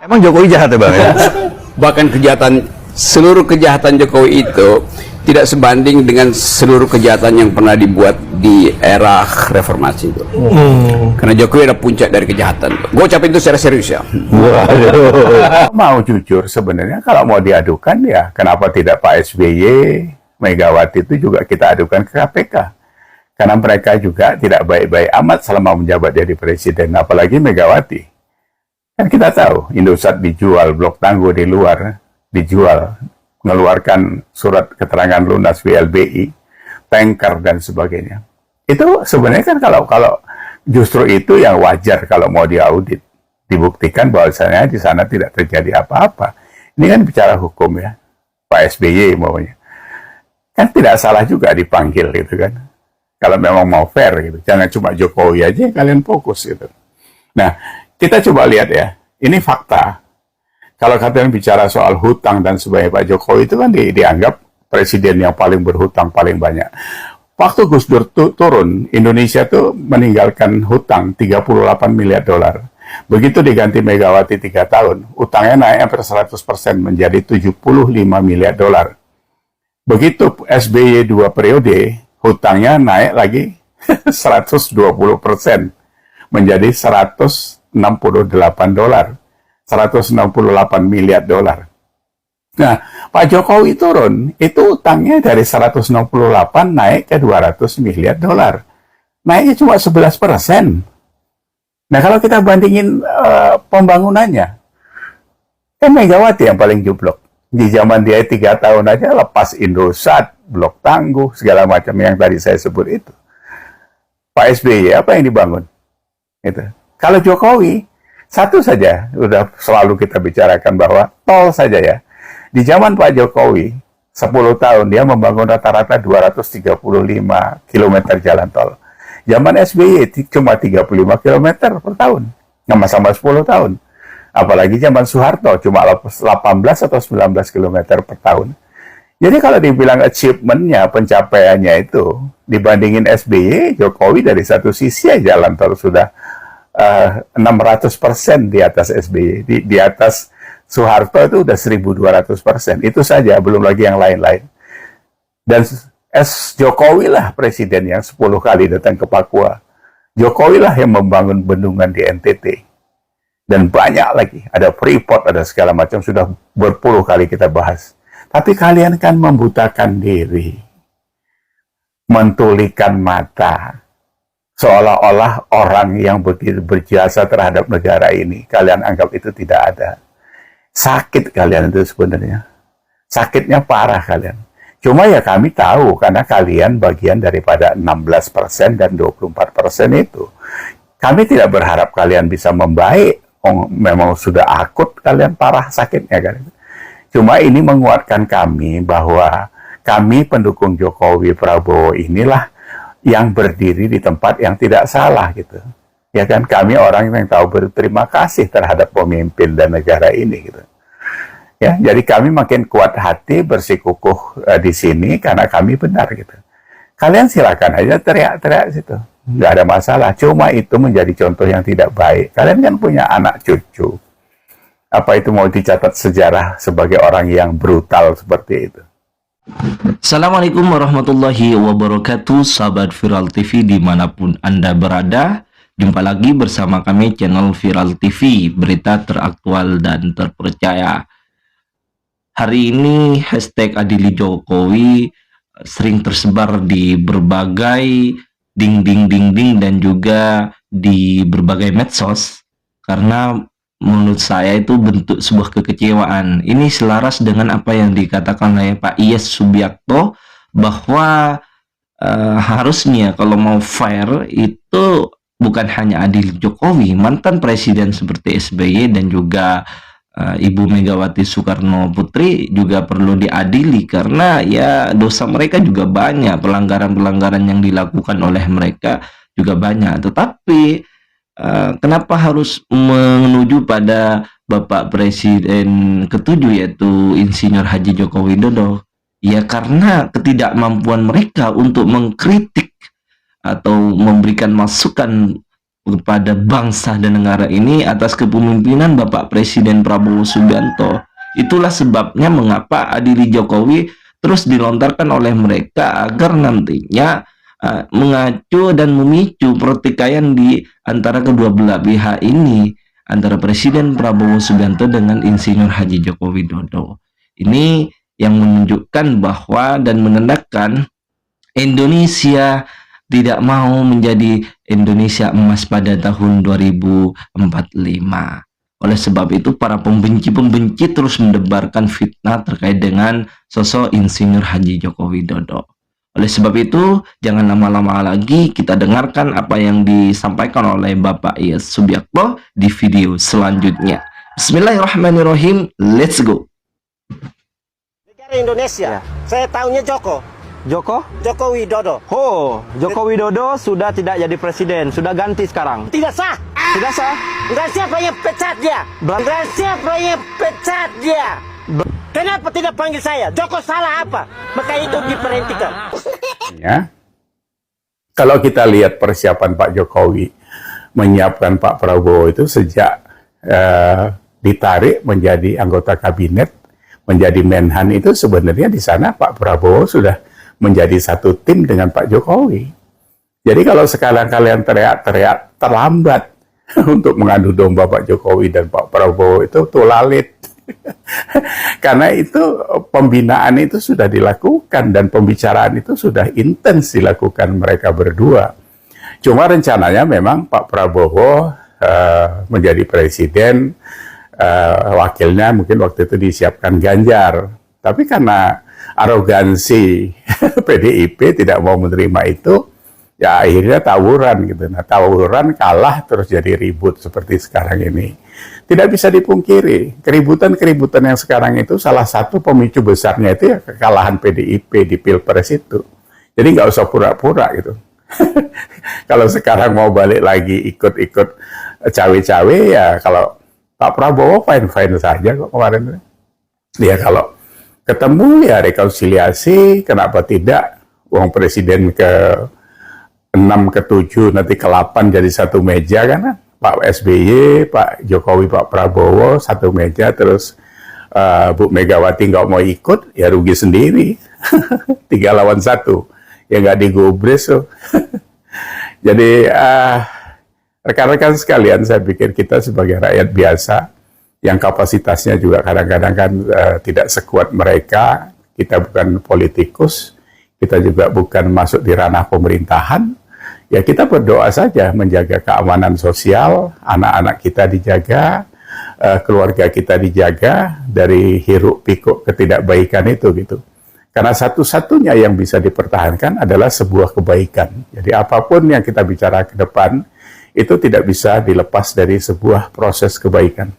Emang Jokowi jahat ya Bang ya? Bahkan seluruh kejahatan Jokowi itu tidak sebanding dengan seluruh kejahatan yang pernah dibuat di era reformasi itu. Karena Jokowi adalah puncak dari kejahatan. Gue ucapin itu secara serius ya. Mau jujur sebenarnya kalau mau diadukan ya kenapa tidak Pak SBY, Megawati itu juga kita adukan ke KPK. Karena mereka juga tidak baik-baik amat selama menjabat jadi presiden, apalagi Megawati. Kan kita tahu Indosat dijual, Blok Tangguh di luar dijual, mengeluarkan surat keterangan lunas BLBI, tanker dan sebagainya. Itu sebenarnya kan kalau justru itu yang wajar kalau mau diaudit, dibuktikan bahwasanya di sana tidak terjadi apa-apa. Ini kan bicara hukum ya, Pak SBY maunya. Kan tidak salah juga dipanggil gitu kan. Kalau memang mau fair gitu, jangan cuma Jokowi aja yang kalian fokus gitu. Nah, kita coba lihat ya, ini fakta. Kalau kalian bicara soal hutang dan sebagainya, Pak Jokowi itu kan dianggap presiden yang paling berhutang paling banyak. Waktu Gus Dur turun, Indonesia tuh meninggalkan hutang 38 miliar dolar. Begitu diganti Megawati 3 tahun, utangnya naik hampir 100% menjadi 75 miliar dolar. Begitu SBY 2 periode, hutangnya naik lagi 120% menjadi 168 miliar dolar. Nah, Pak Jokowi turun, itu utangnya dari 168 naik ke 200 miliar dolar. Naiknya cuma 11%. Nah, kalau kita bandingin pembangunannya, kan Megawati yang paling jublok. Di zaman dia 3 tahun aja lepas Indosat, Blok Tangguh, segala macam yang tadi saya sebut itu. Pak SBY apa yang dibangun? Itu. Kalau Jokowi, satu saja, udah selalu kita bicarakan bahwa tol saja ya. Di zaman Pak Jokowi, 10 tahun dia membangun rata-rata 235 km jalan tol. Zaman SBY cuma 35 km per tahun, sama-sama 10 tahun. Apalagi zaman Soeharto cuma 18 atau 19 km per tahun. Jadi kalau dibilang achievement-nya, pencapaiannya itu, dibandingin SBY, Jokowi dari satu sisi aja jalan tol sudah 600% di atas SBY. Di atas Soeharto itu udah 1200%. Itu saja, belum lagi yang lain-lain. Dan Jokowi lah presiden yang 10 kali datang ke Papua. Jokowi lah yang membangun bendungan di NTT. Dan banyak lagi, ada Freeport, ada segala macam, sudah berpuluh kali kita bahas. Tapi kalian kan membutakan diri, mentulikan mata, seolah-olah orang yang begitu berjasa terhadap negara ini, kalian anggap itu tidak ada. Sakit kalian itu sebenarnya. Sakitnya parah kalian. Cuma ya kami tahu, karena kalian bagian daripada 16% dan 24% itu. Kami tidak berharap kalian bisa membaik. Memang sudah akut kalian parah sakitnya kan. Cuma ini menguatkan kami bahwa kami pendukung Jokowi Prabowo inilah yang berdiri di tempat yang tidak salah gitu. Ya kan, kami orang yang tahu berterima kasih terhadap pemimpin dan negara ini gitu. Ya, jadi kami makin kuat hati bersikukuh di sini karena kami benar gitu. Kalian silakan aja teriak-teriak situ. Nggak ada masalah, cuma itu menjadi contoh yang tidak baik. Kalian kan punya anak cucu. Apa itu mau dicatat sejarah sebagai orang yang brutal seperti itu? Assalamualaikum warahmatullahi wabarakatuh, sahabat Viral TV dimanapun Anda berada. Jumpa lagi bersama kami channel Viral TV, berita teraktual dan terpercaya. Hari ini hashtag Adili Jokowi sering tersebar di berbagai ding dan juga di berbagai medsos, karena menurut saya itu bentuk sebuah kekecewaan. Ini selaras dengan apa yang dikatakan oleh Pak Iyes Subiakto bahwa harusnya kalau mau fair itu bukan hanya Adil Jokowi, mantan presiden seperti SBY dan juga Ibu Megawati Soekarno Putri juga perlu diadili, karena ya dosa mereka juga banyak, pelanggaran-pelanggaran yang dilakukan oleh mereka juga banyak. Tetapi kenapa harus menuju pada Bapak Presiden ketujuh yaitu Insinyur Haji Joko Widodo? Ya karena ketidakmampuan mereka untuk mengkritik atau memberikan masukan kepada bangsa dan negara ini atas kepemimpinan Bapak Presiden Prabowo Subianto. Itulah sebabnya mengapa Adili Jokowi terus dilontarkan oleh mereka agar nantinya mengacu dan memicu pertikaian di antara kedua belah pihak ini, antara Presiden Prabowo Subianto dengan Insinyur Haji Joko Widodo. Ini yang menunjukkan bahwa dan menandakan Indonesia tidak mau menjadi Indonesia emas pada tahun 2045. Oleh sebab itu, para pembenci-pembenci terus mendebarkan fitnah terkait dengan sosok Insinyur Haji Joko Widodo. Oleh sebab itu, jangan lama-lama lagi, kita dengarkan apa yang disampaikan oleh Bapak Iyas Subiakto di video selanjutnya. Bismillahirrahmanirrahim, let's go. Negara Indonesia, saya tahunya Joko Widodo. Oh, Joko Widodo sudah tidak jadi presiden, sudah ganti sekarang. Tidak sah. Tidak sah? Dan siapa yang pecat dia? Dan siapa yang pecat dia? Kenapa tidak panggil saya? Joko salah apa? Maka itu diperhentikan. Ya. Kalau kita lihat persiapan Pak Jokowi menyiapkan Pak Prabowo itu sejak ditarik menjadi anggota kabinet, menjadi Menhan, itu sebenarnya di sana Pak Prabowo sudah menjadi satu tim dengan Pak Jokowi. Jadi kalau sekarang kalian teriak-teriak terlambat untuk mengadu domba Pak Jokowi dan Pak Prabowo, itu tulalit. Karena itu pembinaan itu sudah dilakukan dan pembicaraan itu sudah intens dilakukan mereka berdua. Cuma rencananya memang Pak Prabowo menjadi presiden, wakilnya mungkin waktu itu disiapkan Ganjar. Tapi karena arogansi PDIP tidak mau menerima itu, ya akhirnya tawuran gitu. Nah, tawuran kalah terus jadi ribut seperti sekarang ini. Tidak bisa dipungkiri, keributan-keributan yang sekarang itu salah satu pemicu besarnya itu ya kekalahan PDIP di Pilpres itu. Jadi nggak usah pura-pura gitu. Kalau sekarang mau balik lagi ikut-ikut cawe-cawe, ya kalau Pak Prabowo fine-fine saja kok kemarin. Ya kalau ketemu ya rekonsiliasi, kenapa tidak? Uang presiden ke-6, ke-7, nanti ke-8 jadi satu meja kan? Pak SBY, Pak Jokowi, Pak Prabowo, satu meja, terus Bu Megawati nggak mau ikut, ya rugi sendiri. 3 lawan 1. Ya nggak digubris. So. Jadi rekan-rekan sekalian, saya pikir kita sebagai rakyat biasa, yang kapasitasnya juga kadang-kadang kan tidak sekuat mereka, kita bukan politikus, kita juga bukan masuk di ranah pemerintahan, ya kita berdoa saja menjaga keamanan sosial, anak-anak kita dijaga, keluarga kita dijaga dari hiruk pikuk ketidakbaikan itu gitu. Karena satu-satunya yang bisa dipertahankan adalah sebuah kebaikan. Jadi apapun yang kita bicara ke depan, itu tidak bisa dilepas dari sebuah proses kebaikan.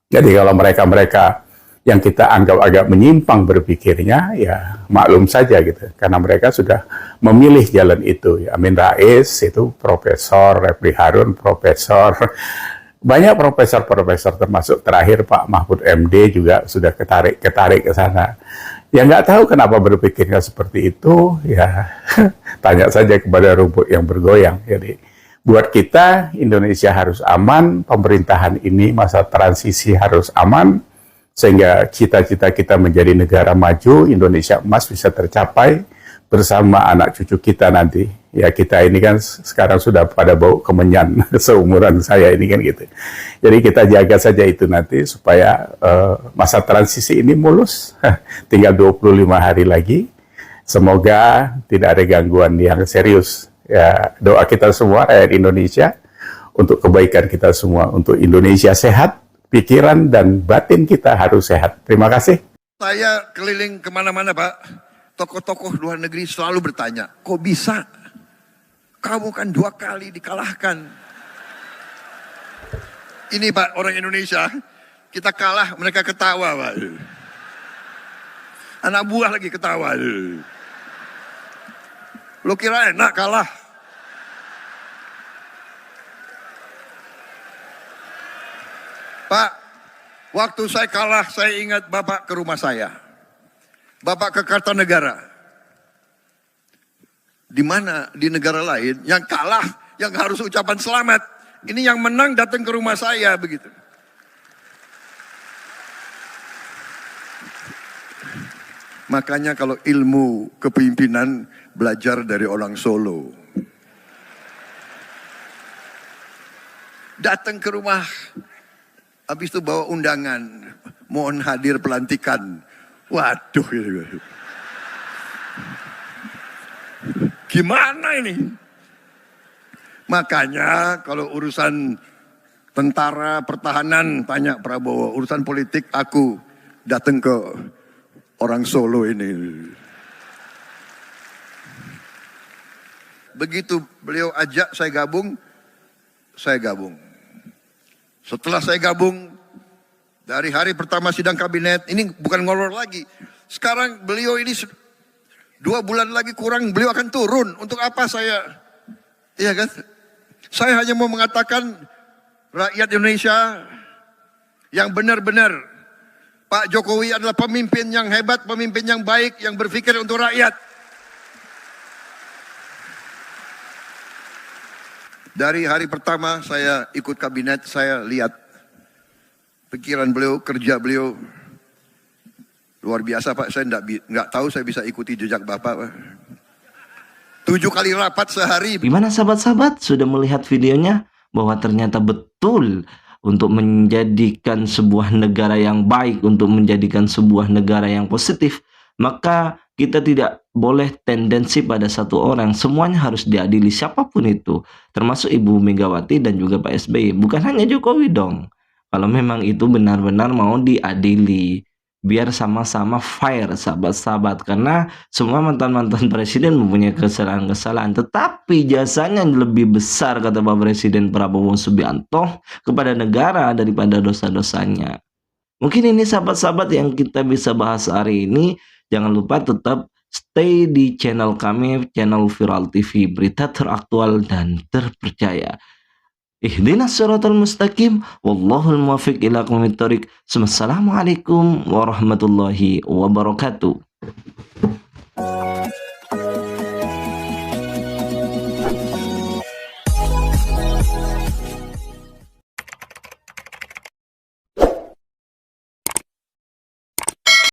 Jadi kalau mereka-mereka yang kita anggap agak menyimpang berpikirnya, ya maklum saja gitu. Karena mereka sudah memilih jalan itu. Ya, Amin Rais itu profesor, Refli Harun profesor, banyak profesor-profesor termasuk terakhir Pak Mahfud MD juga sudah ketarik ke sana. Ya nggak tahu kenapa berpikirnya seperti itu, ya tanya saja kepada rumput yang bergoyang. Jadi buat kita, Indonesia harus aman, pemerintahan ini masa transisi harus aman, sehingga cita-cita kita menjadi negara maju, Indonesia emas bisa tercapai bersama anak cucu kita nanti. Ya kita ini kan sekarang sudah pada bau kemenyan, seumuran saya ini kan gitu. Jadi kita jaga saja itu nanti supaya masa transisi ini mulus. Tinggal 25 hari lagi. Semoga tidak ada gangguan yang serius. Ya, doa kita semua rakyat Indonesia untuk kebaikan kita semua, untuk Indonesia sehat, pikiran dan batin kita harus sehat. Terima kasih. Saya keliling kemana-mana Pak, tokoh-tokoh luar negeri selalu bertanya, kok bisa? Kamu kan 2 kali dikalahkan. Ini Pak, orang Indonesia, kita kalah, mereka ketawa Pak. Anak buah lagi ketawa. Lo kira enak kalah? Pak, waktu saya kalah, saya ingat Bapak ke rumah saya. Bapak ke Kartanegara. Di mana di negara lain yang kalah, yang harus ucapan selamat. Ini yang menang datang ke rumah saya begitu. Makanya kalau ilmu kepemimpinan belajar dari orang Solo. Datang ke rumah, habis itu bawa undangan, mohon hadir pelantikan. Waduh, gimana ini? Makanya kalau urusan tentara, pertahanan, tanya Prabowo. Urusan politik aku datang ke orang Solo ini. Begitu beliau ajak saya gabung, saya gabung. Setelah saya gabung, dari hari pertama sidang kabinet, ini bukan ngolor lagi. Sekarang beliau ini 2 bulan lagi kurang, beliau akan turun. Untuk apa saya? Iya kan? Saya hanya mau mengatakan rakyat Indonesia yang benar-benar Pak Jokowi adalah pemimpin yang hebat, pemimpin yang baik, yang berpikir untuk rakyat. Dari hari pertama saya ikut kabinet, saya lihat pikiran beliau, kerja beliau luar biasa Pak. Saya nggak tahu saya bisa ikuti jejak Bapak Pak. 7 kali rapat sehari. Gimana sahabat-sahabat, sudah melihat videonya bahwa ternyata betul untuk menjadikan sebuah negara yang baik, untuk menjadikan sebuah negara yang positif, maka kita tidak boleh tendensi pada satu orang. Semuanya harus diadili, siapapun itu, termasuk Ibu Megawati dan juga Pak SBY. Bukan hanya Jokowi dong. Kalau memang itu benar-benar mau diadili, biar sama-sama fair sahabat-sahabat. Karena semua mantan-mantan presiden mempunyai kesalahan-kesalahan, tetapi jasanya lebih besar, kata Pak Presiden Prabowo Subianto, kepada negara daripada dosa-dosanya. Mungkin ini sahabat-sahabat yang kita bisa bahas hari ini. Jangan lupa tetap stay di channel kami, channel Viral TV, berita teraktual dan terpercaya. Ihdinas siratal mustaqim, wallahul muwaffiq ila aqwamit thoriq. Assalamualaikum warahmatullahi wabarakatuh.